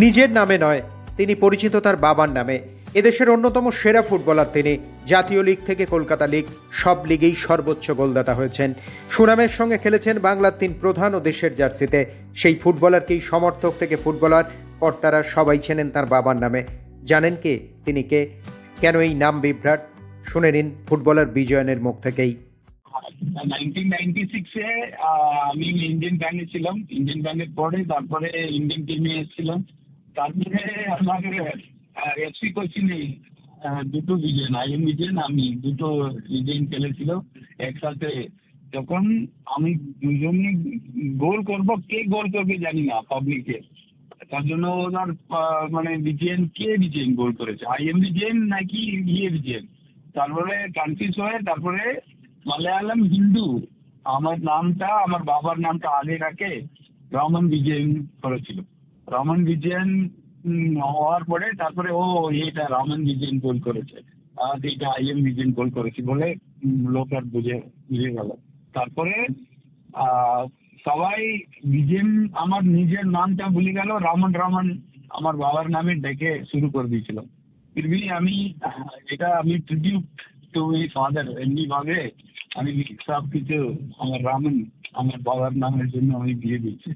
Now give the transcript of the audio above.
নিজের নামে নয়, তিনি পরিচিত তার বাবার নামে। এদেশের অন্যতম সেরা ফুটবলার তিনি। জাতীয় লিগ থেকে কলকাতা লিগ, সব লিগেই সর্বোচ্চ গোলদাতা হয়েছেন। সুনামের সঙ্গে খেলেছেন বাংলার 3 প্রধান ও দেশের জার্সিতে। সেই ফুটবলারকেই সমর্থক থেকে ফুটবলার কর্তারা সবাই চেনেন তার বাবার নামে। জানেন কে তিনি কে, কেন এই নাম বিভ্রাট? শুনে নিন ফুটবলার বিজয়নের মুখ থেকেই। 1996-এ আমি ইন্ডিয়ান ব্যাংকে ছিলাম। ইন্ডিয়ান ব্যাংকের পরে তারপরে ইন্ডিয়ান টিমে এসেছিলাম। তারপরে আমার এফসি কোচিনে দুটো বিজেন, আইএম বিজেন, আমি দুটো বিজেন খেলেছিল একসাথে। তখন আমি দুজনে গোল করব, কে গোল করবে জানি না পাবলিকে। তার জন্য ওনার মানে বিজেন গোল করেছে, আইএম বিজেন নাকি বিজেন। তারপরে কনফিউজ হয়ে তারপরে মালায়ালাম হিন্দু আমার বাবার নামটা আগে রাখে রমন বিজয়ন করেছিল। রমন বিজয়ন হওয়ার পরে তারপরে এটা রমন বিজয়ন গোল করেছে আর এটা আইএম বিজয়ন গোল করেছি বলে লোক আর বুঝে গেল। তারপরে সবাই বিজয়ন আমার নিজের নামটা ভুলে গেল, রমন আমার বাবার নামে ডেকে শুরু করে দিয়েছিল। ফিরবি আমি ট্রিবিউট টু মাই ফাদার, এমনি ভাবে আমি সব কিছু আমার বাবার নামের জন্য আমি দিয়ে দিচ্ছি।